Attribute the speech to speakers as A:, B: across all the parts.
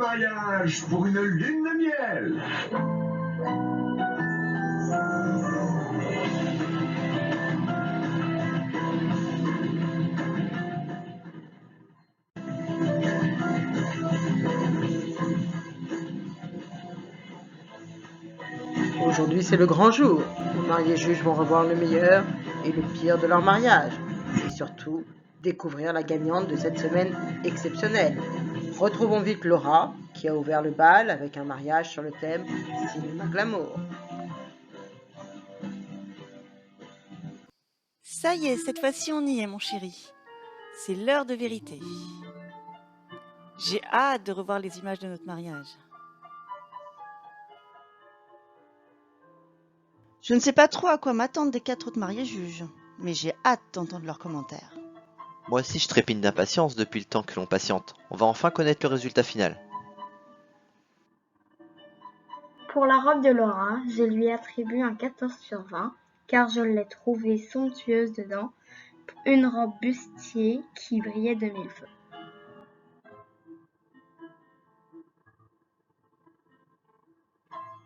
A: mariage pour une lune de miel.
B: Aujourd'hui, c'est le grand jour. Les mariés juges vont revoir le meilleur et le pire de leur mariage. Et surtout, découvrir la gagnante de cette semaine exceptionnelle. Retrouvons vite Laura, qui a ouvert le bal avec un mariage sur le thème Cinéma Glamour.
C: Ça y est, cette fois-ci on y est, mon chéri. C'est l'heure de vérité. J'ai hâte de revoir les images de notre mariage. Je ne sais pas trop à quoi m'attendre des 4 autres mariés juges, mais j'ai hâte d'entendre leurs commentaires.
D: Moi aussi je trépigne d'impatience depuis le temps que l'on patiente. On va enfin connaître le résultat final.
E: Pour la robe de Laura, je lui attribue un 14 sur 20, car je l'ai trouvée somptueuse dedans, une robe bustier qui brillait de mille feux.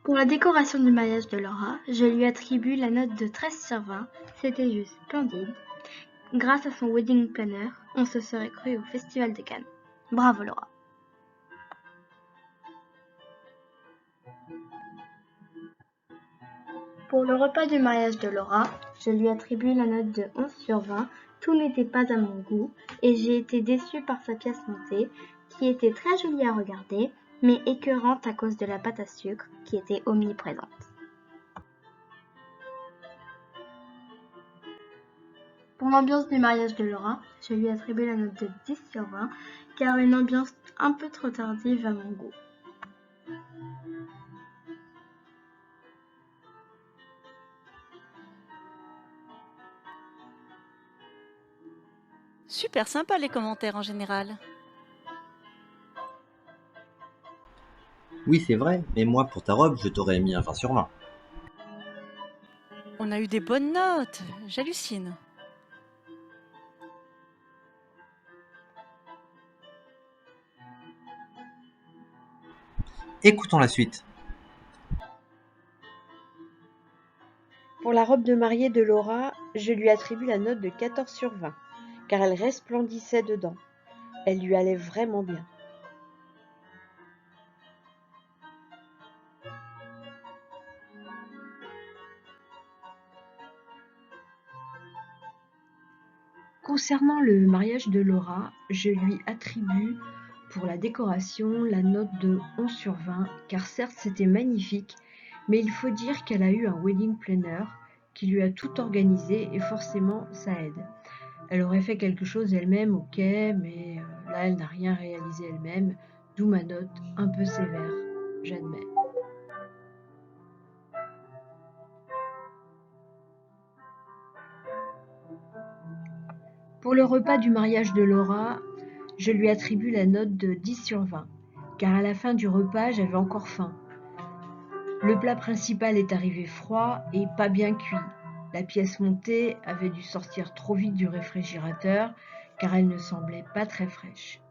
E: Pour la décoration du mariage de Laura, je lui attribue la note de 13 sur 20, c'était juste splendide. Grâce à son wedding planner, on se serait cru au Festival de Cannes. Bravo Laura. Pour le repas du mariage de Laura, je lui attribue la note de 11 sur 20. Tout n'était pas à mon goût et j'ai été déçue par sa pièce montée, qui était très jolie à regarder, mais écœurante à cause de la pâte à sucre qui était omniprésente. Pour l'ambiance du mariage de Laura, je lui attribue la note de 10 sur 20, car une ambiance un peu trop tardive à mon goût.
C: Super sympa les commentaires en général.
F: Oui, c'est vrai, mais moi, pour ta robe, je t'aurais mis un 20 sur 20.
C: On a eu des bonnes notes, j'hallucine.
F: Écoutons la suite.
G: Pour la robe de mariée de Laura, je lui attribue la note de 14 sur 20, car elle resplendissait dedans. Elle lui allait vraiment bien. Concernant le mariage de Laura, je lui attribue pour la décoration la note de 11 sur 20, car certes c'était magnifique, mais il faut dire qu'elle a eu un wedding planner qui lui a tout organisé et forcément ça aide. Elle aurait fait quelque chose elle-même, ok, mais là elle n'a rien réalisé elle-même, d'où ma note un peu sévère, j'admets. Pour le repas du mariage de Laura, je lui attribue la note de 10 sur 20, car à la fin du repas, j'avais encore faim. Le plat principal est arrivé froid et pas bien cuit. La pièce montée avait dû sortir trop vite du réfrigérateur, car elle ne semblait pas très fraîche.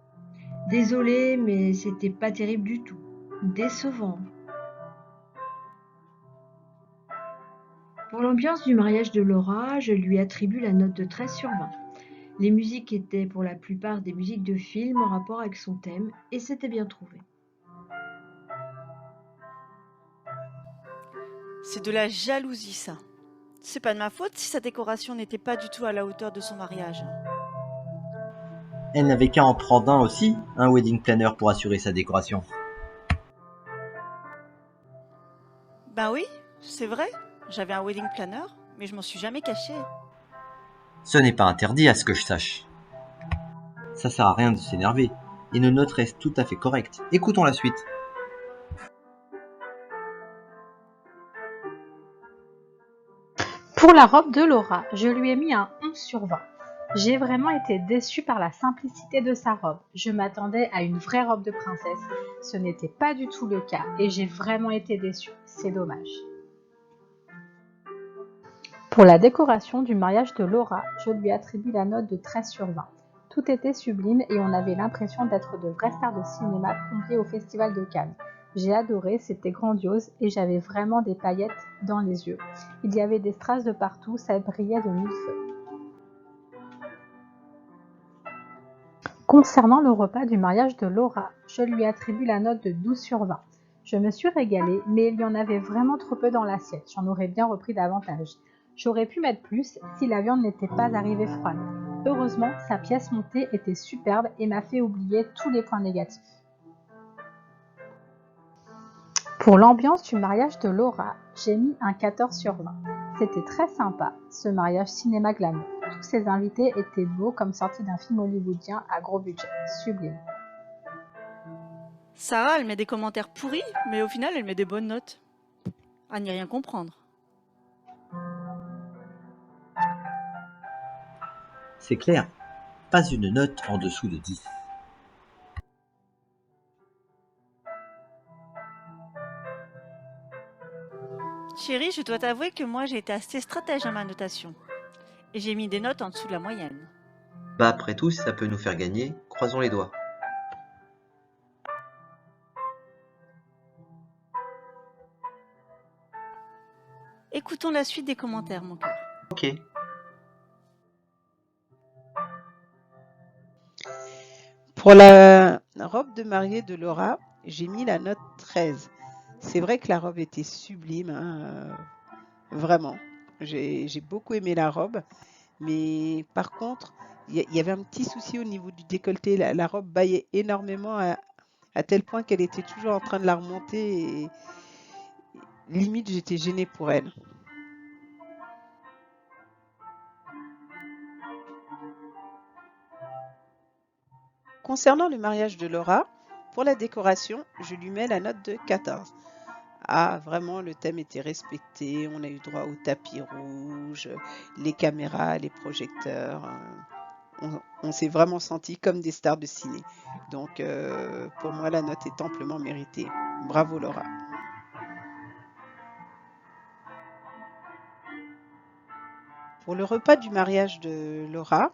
G: Désolée, mais c'était pas terrible du tout. Décevant. Pour l'ambiance du mariage de Laura, je lui attribue la note de 13 sur 20. Les musiques étaient pour la plupart des musiques de films en rapport avec son thème, et c'était bien trouvé.
C: C'est de la jalousie ça. C'est pas de ma faute si sa décoration n'était pas du tout à la hauteur de son mariage.
F: Elle n'avait qu'à en prendre un aussi, un wedding planner pour assurer sa décoration.
C: Ben oui, c'est vrai, j'avais un wedding planner, mais je m'en suis jamais cachée.
F: Ce n'est pas interdit à ce que je sache. Ça sert à rien de s'énerver, et nos notes restent tout à fait correctes. Écoutons la suite.
H: Pour la robe de Laura, je lui ai mis un 11 sur 20. J'ai vraiment été déçue par la simplicité de sa robe. Je m'attendais à une vraie robe de princesse. Ce n'était pas du tout le cas et j'ai vraiment été déçue. C'est dommage. Pour la décoration du mariage de Laura, je lui attribue la note de 13 sur 20. Tout était sublime et on avait l'impression d'être de vraies stars de cinéma conviées au Festival de Cannes. J'ai adoré, c'était grandiose et j'avais vraiment des paillettes dans les yeux. Il y avait des strass de partout, ça brillait de mille feux. Concernant le repas du mariage de Laura, je lui attribue la note de 12 sur 20. Je me suis régalée, mais il y en avait vraiment trop peu dans l'assiette, j'en aurais bien repris davantage. J'aurais pu mettre plus si la viande n'était pas arrivée froide. Heureusement, sa pièce montée était superbe et m'a fait oublier tous les points négatifs. Pour l'ambiance du mariage de Laura, j'ai mis un 14 sur 20. C'était très sympa, ce mariage cinéma glamour. Tous ces invités étaient beaux comme sortis d'un film hollywoodien à gros budget. Sublime.
C: Sarah, elle met des commentaires pourris, mais au final, elle met des bonnes notes. À n'y rien comprendre.
F: C'est clair, pas une note en dessous de 10.
C: Chérie, je dois t'avouer que moi, j'ai été assez stratège à ma notation. Et j'ai mis des notes en dessous de la moyenne.
D: Bah après tout, si ça peut nous faire gagner, croisons les doigts.
C: Écoutons la suite des commentaires, mon cœur.
D: Ok.
I: Pour la robe de mariée de Laura, j'ai mis la note 13. C'est vrai que la robe était sublime, hein, vraiment. J'ai beaucoup aimé la robe, mais par contre, il y avait un petit souci au niveau du décolleté. La robe baillait énormément à tel point qu'elle était toujours en train de la remonter et limite j'étais gênée pour elle. Concernant le mariage de Laura, pour la décoration, je lui mets la note de 14. Ah, vraiment, le thème était respecté, on a eu droit au tapis rouge, les caméras, les projecteurs. On s'est vraiment senti comme des stars de ciné. Donc, pour moi, la note est amplement méritée. Bravo Laura. Pour le repas du mariage de Laura,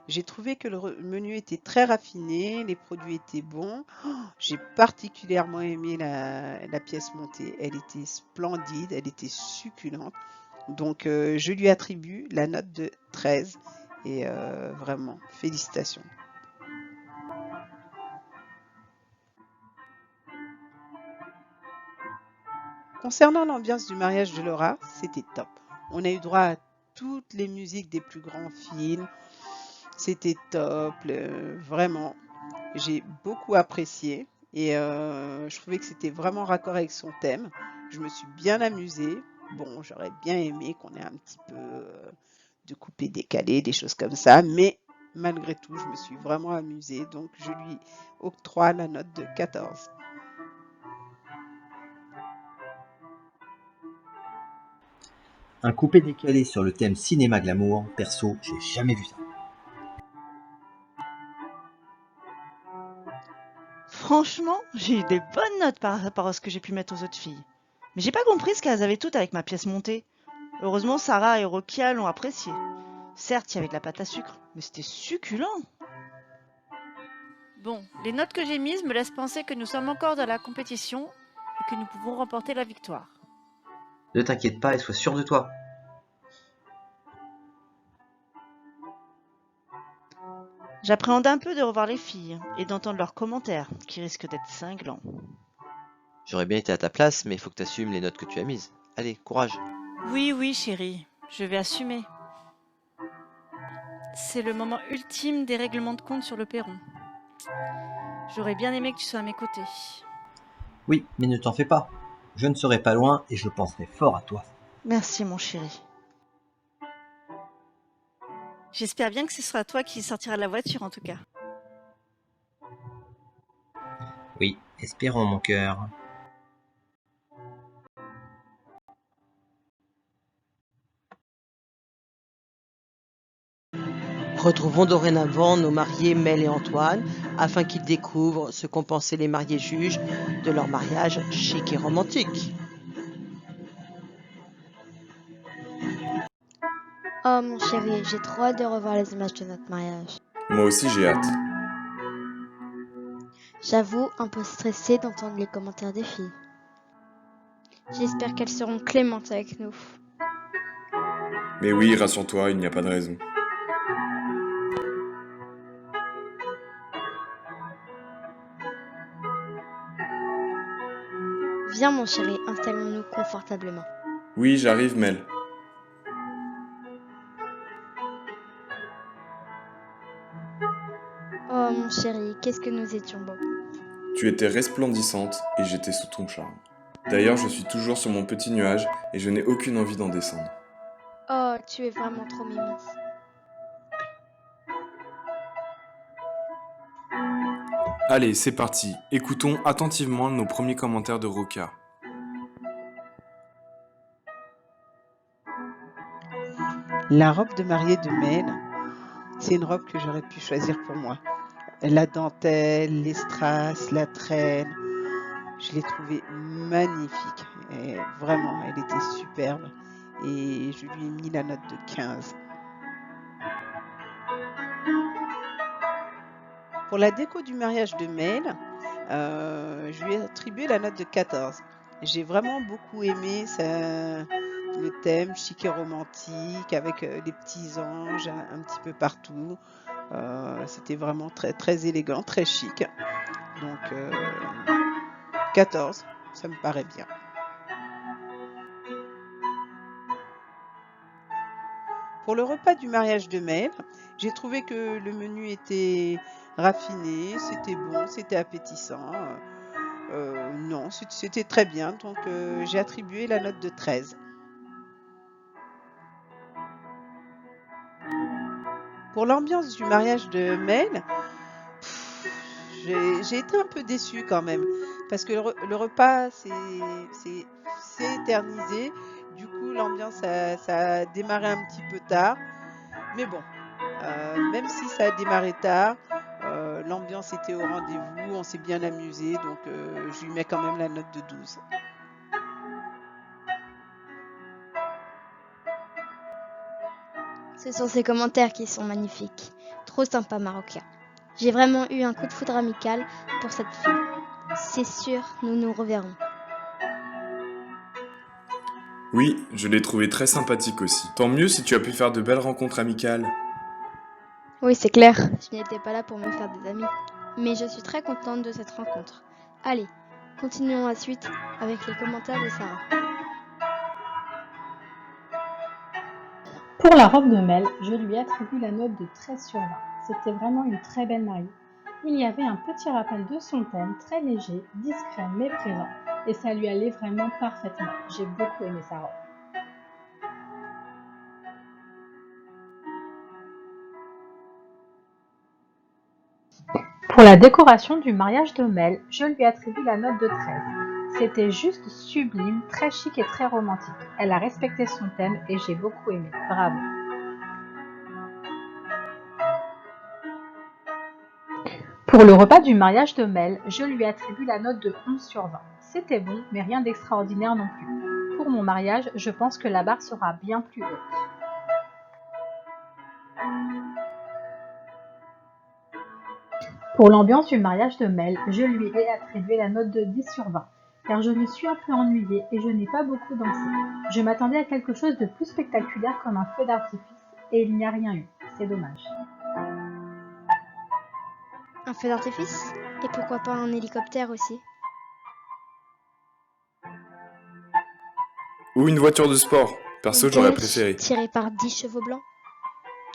I: j'ai trouvé que le menu était très raffiné, les produits étaient bons. Oh, j'ai particulièrement aimé la pièce montée. Elle était splendide, elle était succulente. Donc, je lui attribue la note de 13. Et vraiment, félicitations. Concernant l'ambiance du mariage de Laura, c'était top. On a eu droit à toutes les musiques des plus grands films. C'était top, vraiment. J'ai beaucoup apprécié et je trouvais que c'était vraiment raccord avec son thème. Je me suis bien amusée. Bon, j'aurais bien aimé qu'on ait un petit peu de coupé-décalé, des choses comme ça, mais malgré tout, je me suis vraiment amusée. Donc, je lui octroie la note de 14.
F: Un coupé-décalé sur le thème cinéma glamour, perso, j'ai jamais vu ça.
C: Franchement, j'ai eu des bonnes notes par rapport à ce que j'ai pu mettre aux autres filles. Mais j'ai pas compris ce qu'elles avaient toutes avec ma pièce montée. Heureusement, Sarah et Rokia l'ont apprécié. Certes, il y avait de la pâte à sucre, mais c'était succulent. Bon, les notes que j'ai mises me laissent penser que nous sommes encore dans la compétition et que nous pouvons remporter la victoire.
D: Ne t'inquiète pas et sois sûr de toi.
C: J'appréhende un peu de revoir les filles et d'entendre leurs commentaires, qui risquent d'être cinglants.
D: J'aurais bien été à ta place, mais il faut que tu assumes les notes que tu as mises. Allez, courage.
C: Oui, chérie, je vais assumer. C'est le moment ultime des règlements de compte sur le perron. J'aurais bien aimé que tu sois à mes côtés.
F: Oui, mais ne t'en fais pas. Je ne serai pas loin et je penserai fort à toi.
C: Merci, mon chéri. J'espère bien que ce sera toi qui sortira de la voiture, en tout cas.
F: Oui, espérons mon cœur.
B: Retrouvons dorénavant nos mariés Mel et Antoine afin qu'ils découvrent ce qu'ont pensé les mariés juges de leur mariage chic et romantique.
E: Oh mon chéri, j'ai trop hâte de revoir les images de notre mariage.
J: Moi aussi j'ai hâte.
E: J'avoue, un peu stressée d'entendre les commentaires des filles. J'espère qu'elles seront clémentes avec nous.
J: Mais oui, rassure-toi, il n'y a pas de raison.
E: Viens mon chéri, installons-nous confortablement.
J: Oui, j'arrive, Mel.
E: Oh mon chéri, qu'est-ce que nous étions beaux.
J: Tu étais resplendissante et j'étais sous ton charme. D'ailleurs, je suis toujours sur mon petit nuage et je n'ai aucune envie d'en descendre.
E: Oh, tu es vraiment trop mimi.
J: Allez, c'est parti. Écoutons attentivement nos premiers commentaires de Roca.
I: La robe de mariée de Mel, c'est une robe que j'aurais pu choisir pour moi. La dentelle, les strass, la traîne, je l'ai trouvée magnifique. Et vraiment, elle était superbe. Et je lui ai mis la note de 15. Pour la déco du mariage de Mel, je lui ai attribué la note de 14. J'ai vraiment beaucoup aimé le thème chic et romantique avec les petits anges un petit peu partout. C'était vraiment très, très élégant, très chic. Donc 14, ça me paraît bien. Pour le repas du mariage de Mel, j'ai trouvé que le menu était raffiné, c'était bon, c'était appétissant. Non, c'était très bien, donc j'ai attribué la note de 13. Pour l'ambiance du mariage de Mel, j'ai été un peu déçue quand même, parce que le repas s'est éternisé. Du coup, l'ambiance ça a démarré un petit peu tard. Mais bon, même si ça a démarré tard, l'ambiance était au rendez-vous, on s'est bien amusé, donc je lui mets quand même la note de 12.
E: Ce sont ces commentaires qui sont magnifiques. Trop sympa Marocain. J'ai vraiment eu un coup de foudre amical pour cette fille. C'est sûr, nous nous reverrons.
J: Oui, je l'ai trouvé très sympathique aussi. Tant mieux si tu as pu faire de belles rencontres amicales.
E: Oui, c'est clair. Je n'étais pas là pour me faire des amis. Mais je suis très contente de cette rencontre. Allez, continuons la suite avec les commentaires de Sarah.
H: Pour la robe de Mel, je lui attribue la note de 13 sur 20. C'était vraiment une très belle mariée. Il y avait un petit rappel de son thème, très léger, discret mais présent, et ça lui allait vraiment parfaitement. J'ai beaucoup aimé sa robe. Pour la décoration du mariage de Mel, je lui attribue la note de 13. C'était juste sublime, très chic et très romantique. Elle a respecté son thème et j'ai beaucoup aimé. Bravo. Pour le repas du mariage de Mel, je lui attribue la note de 11 sur 20. C'était bon, mais rien d'extraordinaire non plus. Pour mon mariage, je pense que la barre sera bien plus haute. Pour l'ambiance du mariage de Mel, je lui ai attribué la note de 10 sur 20, car je me suis un peu ennuyée et je n'ai pas beaucoup dansé. Je m'attendais à quelque chose de plus spectaculaire comme un feu d'artifice, et il n'y a rien eu. C'est dommage.
E: Un feu d'artifice? Et pourquoi pas un hélicoptère aussi?
J: Ou une voiture de sport. Perso, j'aurais préféré.
E: Tiré par 10 chevaux blancs?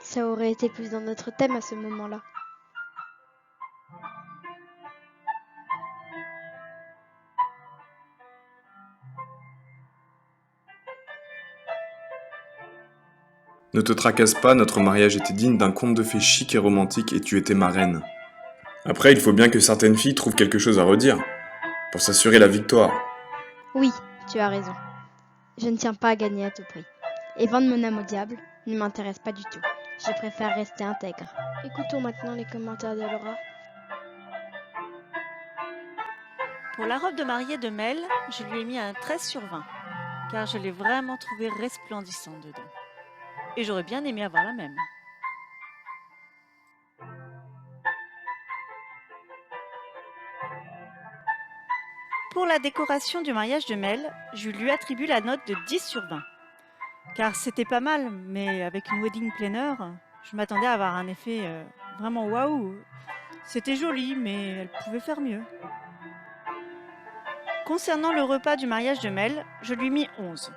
E: Ça aurait été plus dans notre thème à ce moment-là.
J: Ne te tracasse pas, notre mariage était digne d'un conte de fées chic et romantique et tu étais ma reine. Après, il faut bien que certaines filles trouvent quelque chose à redire, pour s'assurer la victoire.
E: Oui, tu as raison. Je ne tiens pas à gagner à tout prix. Et vendre mon âme au diable ne m'intéresse pas du tout. Je préfère rester intègre. Écoutons maintenant les commentaires de Laura.
C: Pour la robe de mariée de Mel, je lui ai mis un 13 sur 20, car je l'ai vraiment trouvée resplendissante dedans. Et j'aurais bien aimé avoir la même. Pour la décoration du mariage de Mel, je lui attribue la note de 10 sur 20. Car c'était pas mal, mais avec une wedding planner, je m'attendais à avoir un effet vraiment waouh. C'était joli, mais elle pouvait faire mieux. Concernant le repas du mariage de Mel, je lui ai mis 11.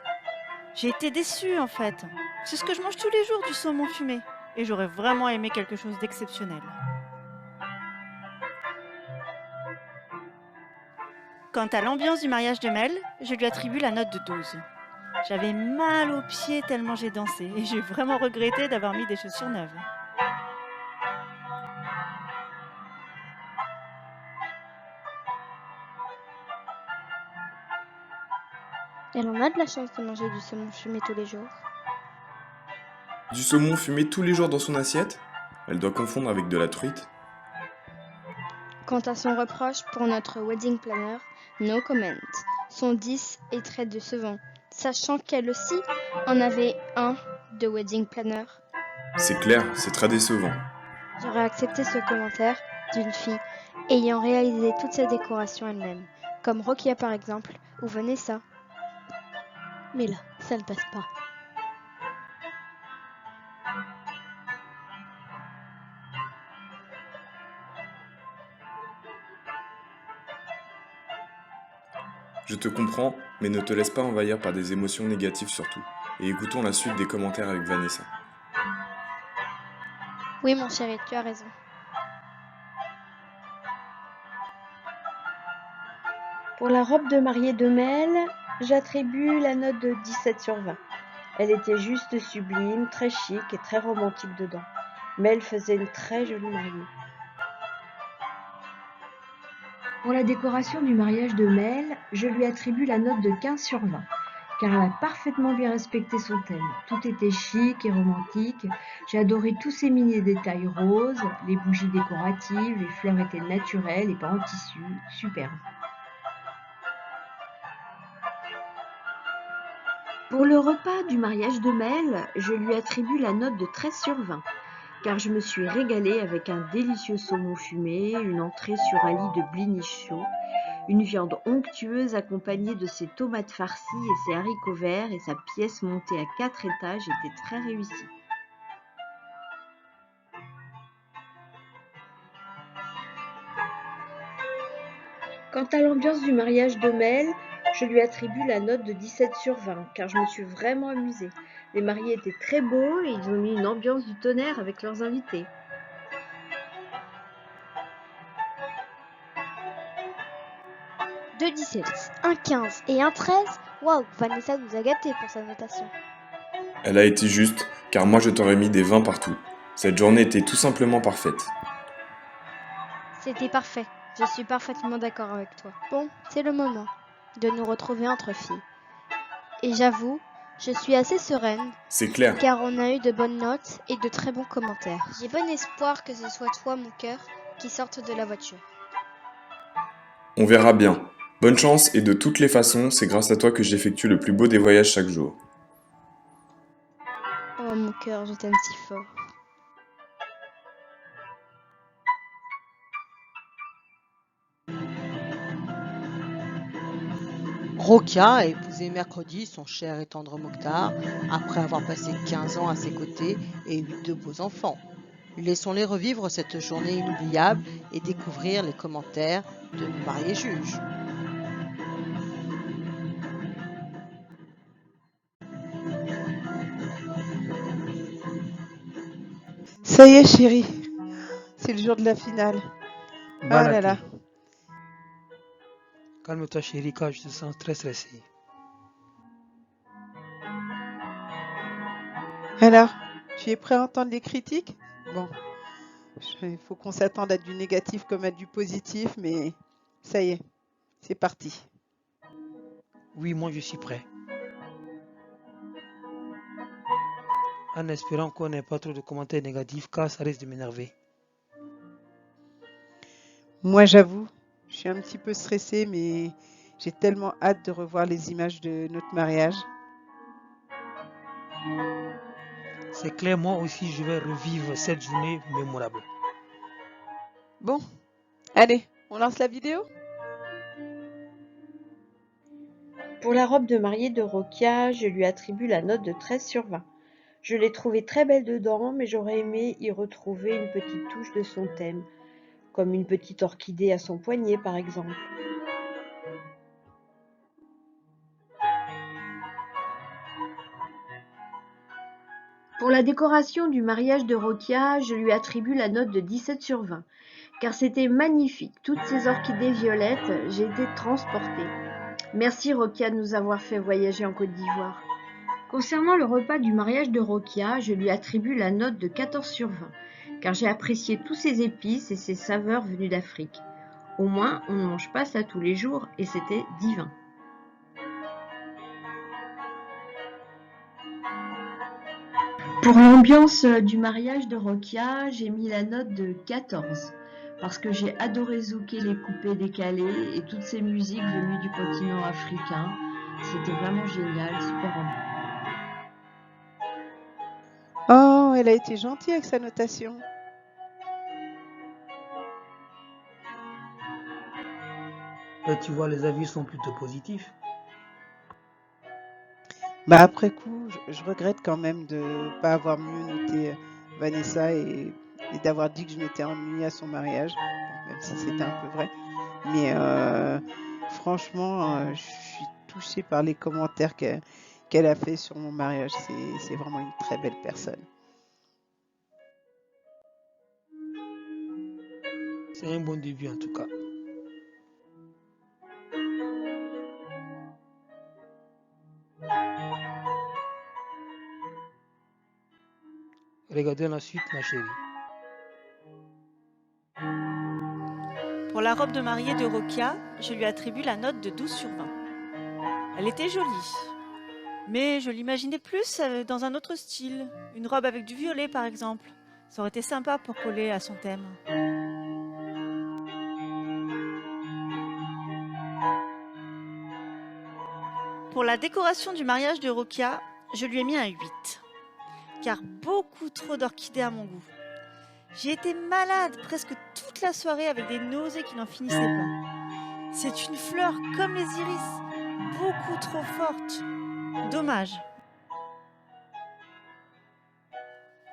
C: J'ai été déçue en fait. C'est ce que je mange tous les jours, du saumon fumé. Et j'aurais vraiment aimé quelque chose d'exceptionnel. Quant à l'ambiance du mariage de Mel, je lui attribue la note de 12. J'avais mal aux pieds tellement j'ai dansé et j'ai vraiment regretté d'avoir mis des chaussures neuves.
E: Elle en a de la chance de manger du saumon fumé tous les jours.
J: Du saumon fumé tous les jours dans son assiette? Elle doit confondre avec de la truite.
E: Quant à son reproche pour notre wedding planner, no comment. Son 10 est très décevant, sachant qu'elle aussi en avait un de wedding planner.
J: C'est clair, c'est très décevant.
E: J'aurais accepté ce commentaire d'une fille ayant réalisé toutes ces décorations elle-même, comme Rokia par exemple, ou Vanessa. Mais là, ça ne passe pas.
J: Je te comprends, mais ne te laisse pas envahir par des émotions négatives surtout. Et écoutons la suite des commentaires avec Vanessa.
E: Oui mon chéri, tu as raison.
G: Pour la robe de mariée de Mel, j'attribue la note de 17 sur 20. Elle était juste sublime, très chic et très romantique dedans. Mel faisait une très jolie mariée. Pour la décoration du mariage de Mel, je lui attribue la note de 15 sur 20, car elle a parfaitement bien respecté son thème. Tout était chic et romantique. J'ai adoré tous ces mini-détails roses, les bougies décoratives, les fleurs étaient naturelles et pas en tissu, superbe. Pour le repas du mariage de Mel, je lui attribue la note de 13 sur 20, car je me suis régalée avec un délicieux saumon fumé, une entrée sur un lit de blinis chauds, une viande onctueuse accompagnée de ses tomates farcies et ses haricots verts, et sa pièce montée à 4 étages était très réussie. Quant à l'ambiance du mariage de Mel, je lui attribue la note de 17 sur 20, car je me suis vraiment amusée. Les mariés étaient très beaux et ils ont mis une ambiance du tonnerre avec leurs invités.
E: Deux 17, un 15 et un 13. Waouh, Vanessa nous a gâtés pour sa notation.
J: Elle a été juste, car moi je t'aurais mis des 20 partout. Cette journée était tout simplement parfaite.
E: C'était parfait. Je suis parfaitement d'accord avec toi. Bon, c'est le moment de nous retrouver entre filles. Et j'avoue, je suis assez sereine.
J: C'est clair.
E: Car on a eu de bonnes notes et de très bons commentaires. J'ai bon espoir que ce soit toi, mon cœur, qui sorte de la voiture.
J: On verra bien. Bonne chance et de toutes les façons, c'est grâce à toi que j'effectue le plus beau des voyages chaque jour.
E: Oh mon cœur, je t'aime si fort.
B: Rokia a épousé mercredi son cher et tendre Mokhtar, après avoir passé 15 ans à ses côtés et eu 2 beaux enfants. Laissons-les revivre cette journée inoubliable et découvrir les commentaires de nos mariés juges.
I: Ça y est, chérie. C'est le jour de la finale. Ah là là.
K: Calme-toi, chérie, car je te sens très stressée.
I: Alors, tu es prêt à entendre les critiques? Bon, il faut qu'on s'attende à du négatif comme à du positif, mais ça y est, c'est parti.
K: Oui, moi je suis prêt. En espérant qu'on n'ait pas trop de commentaires négatifs, car ça risque de m'énerver.
I: Moi, j'avoue, je suis un petit peu stressée, mais j'ai tellement hâte de revoir les images de notre mariage.
K: C'est clair, moi aussi je vais revivre cette journée mémorable.
I: Bon, allez, on lance la vidéo?
G: Pour la robe de mariée de Rokia, je lui attribue la note de 13 sur 20. Je l'ai trouvée très belle dedans, mais j'aurais aimé y retrouver une petite touche de son thème, comme une petite orchidée à son poignet par exemple. Pour la décoration du mariage de Rokia, je lui attribue la note de 17 sur 20, car c'était magnifique. Toutes ces orchidées violettes, j'ai été transportée. Merci Rokia de nous avoir fait voyager en Côte d'Ivoire. Concernant le repas du mariage de Rokia, je lui attribue la note de 14 sur 20, car j'ai apprécié tous ces épices et ces saveurs venues d'Afrique. Au moins, on ne mange pas ça tous les jours et c'était divin. Pour l'ambiance du mariage de Rokia, j'ai mis la note de 14 parce que j'ai adoré zouker les coupés décalés et toutes ces musiques venues du continent africain. C'était vraiment génial, super ambiance.
I: Oh, elle a été gentille avec sa notation.
K: Et tu vois, les avis sont plutôt positifs.
I: Bah après coup, je regrette quand même de pas avoir mieux noté Vanessa et d'avoir dit que je m'étais ennuyée à son mariage, bon, même si c'était un peu vrai. Mais franchement, je suis touchée par les commentaires qu'elle a fait sur mon mariage. C'est vraiment une très belle personne.
K: C'est un bon début en tout cas. Regardez la suite, ma chérie.
C: Pour la robe de mariée de Rokia, je lui attribue la note de 12 sur 20. Elle était jolie, mais je l'imaginais plus dans un autre style. Une robe avec du violet par exemple. Ça aurait été sympa pour coller à son thème. Pour la décoration du mariage de Rokia, je lui ai mis un 8. Car beaucoup trop d'orchidées à mon goût. J'ai été malade presque toute la soirée avec des nausées qui n'en finissaient pas. C'est une fleur comme les iris, beaucoup trop forte. Dommage.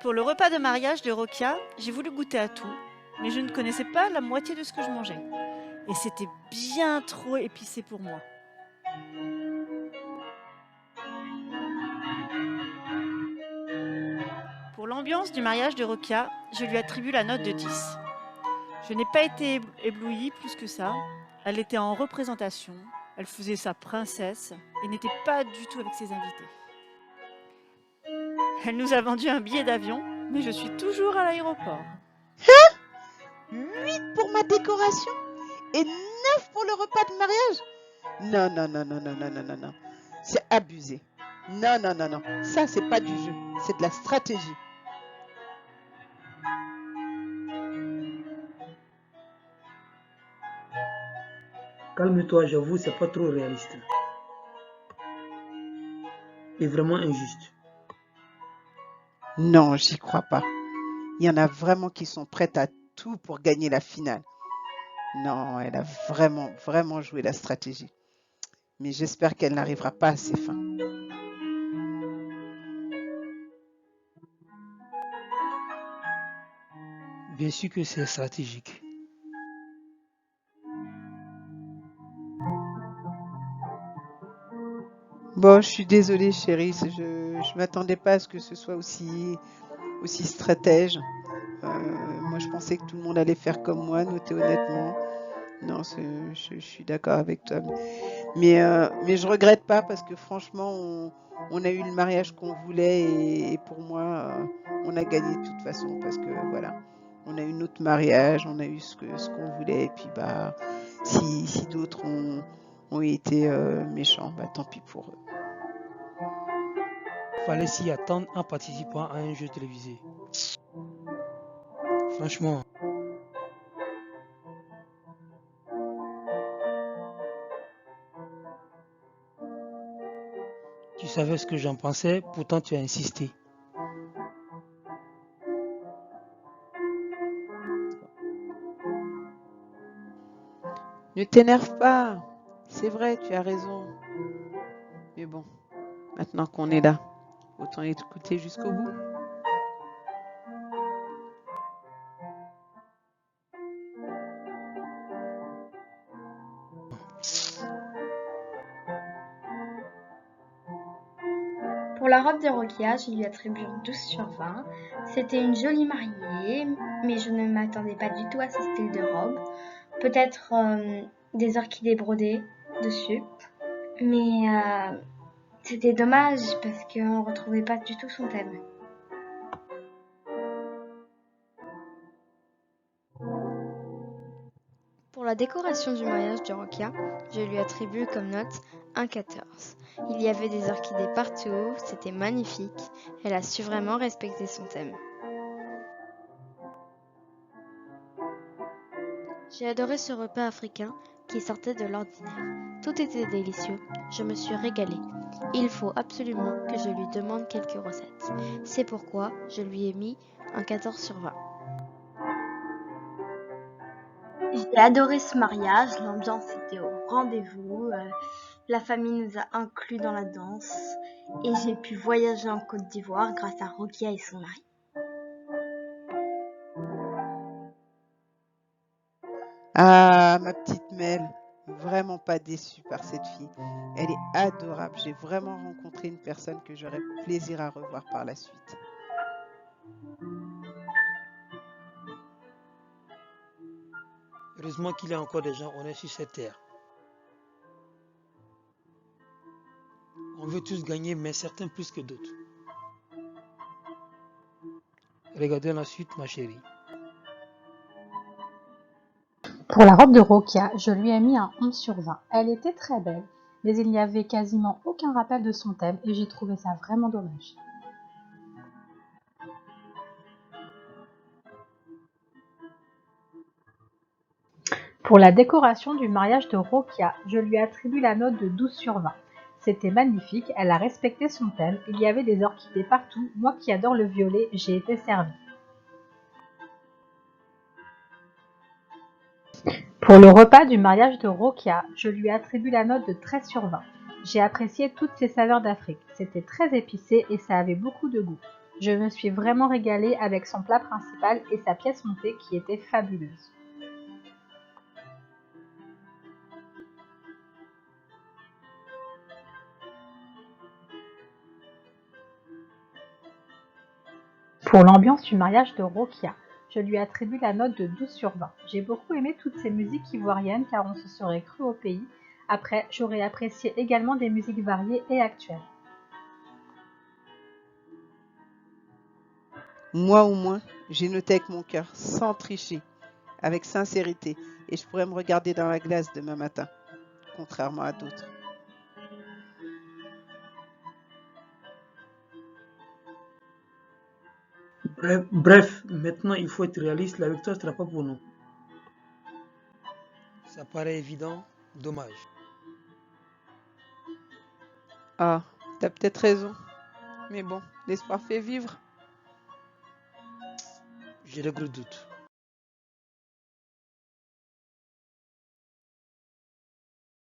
C: Pour le repas de mariage de Rokia, j'ai voulu goûter à tout, mais je ne connaissais pas la moitié de ce que je mangeais. Et c'était bien trop épicé pour moi. Pour l'ambiance du mariage de Rokia, je lui attribue la note de 10. Je n'ai pas été éblouie plus que ça. Elle était en représentation, elle faisait sa princesse et n'était pas du tout avec ses invités. Elle nous a vendu un billet d'avion, mais je suis toujours à l'aéroport.
I: 8 pour ma décoration et 9 pour le repas de mariage? Non, non, non, non, non, non, non, non, non. C'est abusé. Non, non, non, non. Ça, c'est pas du jeu. C'est de la stratégie.
K: Calme-toi, j'avoue, c'est pas trop réaliste. Et vraiment injuste.
I: Non, j'y crois pas. Il y en a vraiment qui sont prêtes à tout pour gagner la finale. Non, elle a vraiment, vraiment joué la stratégie. Mais j'espère qu'elle n'arrivera pas à ses fins.
K: Bien sûr que c'est stratégique.
I: Bon, je suis désolée, chérie. Je m'attendais pas à ce que ce soit aussi stratège. Moi, je pensais que tout le monde allait faire comme moi, noter honnêtement. Non, je suis d'accord avec toi. Mais je regrette pas parce que franchement, on a eu le mariage qu'on voulait et pour moi, on a gagné de toute façon parce que voilà, on a eu notre mariage, on a eu ce qu'on voulait et puis bah, si d'autres ont été méchants, bah tant pis pour eux.
K: Fallait s'y attendre en participant à un jeu télévisé. Franchement. Tu savais ce que j'en pensais, pourtant tu as insisté.
I: Ne t'énerve pas. C'est vrai, tu as raison. Mais bon, maintenant qu'on est là, autant écouter jusqu'au bout.
E: Pour la robe de Rokia, je lui attribue un 12 sur 20. C'était une jolie mariée, mais je ne m'attendais pas du tout à ce style de robe. Peut-être des orchidées brodées dessus, mais c'était dommage parce qu'on ne retrouvait pas du tout son thème. Pour la décoration du mariage de Rokia, je lui attribue comme note un 14. Il y avait des orchidées partout, c'était magnifique, elle a su vraiment respecter son thème. J'ai adoré ce repas africain qui sortait de l'ordinaire. Tout était délicieux, je me suis régalée. Il faut absolument que je lui demande quelques recettes. C'est pourquoi je lui ai mis un 14 sur 20. J'ai adoré ce mariage, l'ambiance était au rendez-vous, la famille nous a inclus dans la danse et j'ai pu voyager en Côte d'Ivoire grâce à Rokia et son mari.
I: Ah, ma petite Mel, vraiment pas déçue par cette fille. Elle est adorable. J'ai vraiment rencontré une personne que j'aurais plaisir à revoir par la suite.
K: Heureusement qu'il y a encore des gens honnêtes sur cette terre. On veut tous gagner, mais certains plus que d'autres. Regardez la suite, ma chérie.
H: Pour la robe de Rokia, je lui ai mis un 11 sur 20. Elle était très belle, mais il n'y avait quasiment aucun rappel de son thème et j'ai trouvé ça vraiment dommage. Pour la décoration du mariage de Rokia, je lui attribue la note de 12 sur 20. C'était magnifique, elle a respecté son thème, il y avait des orchidées partout, moi qui adore le violet, j'ai été servie. Pour le repas du mariage de Rokia, je lui attribue la note de 13 sur 20. J'ai apprécié toutes ces saveurs d'Afrique, c'était très épicé et ça avait beaucoup de goût. Je me suis vraiment régalée avec son plat principal et sa pièce montée qui était fabuleuse. Pour l'ambiance du mariage de Rokia, je lui attribue la note de 12 sur 20. J'ai beaucoup aimé toutes ces musiques ivoiriennes car on se serait cru au pays. Après, j'aurais apprécié également des musiques variées et actuelles.
I: Moi au moins, j'ai noté avec mon cœur, sans tricher, avec sincérité, et je pourrais me regarder dans la glace demain matin, contrairement à d'autres.
K: Bref, maintenant il faut être réaliste, la victoire ne sera pas pour nous. Ça paraît évident, dommage.
I: Ah, t'as peut-être raison. Mais bon, l'espoir fait vivre.
K: J'ai le gros doute.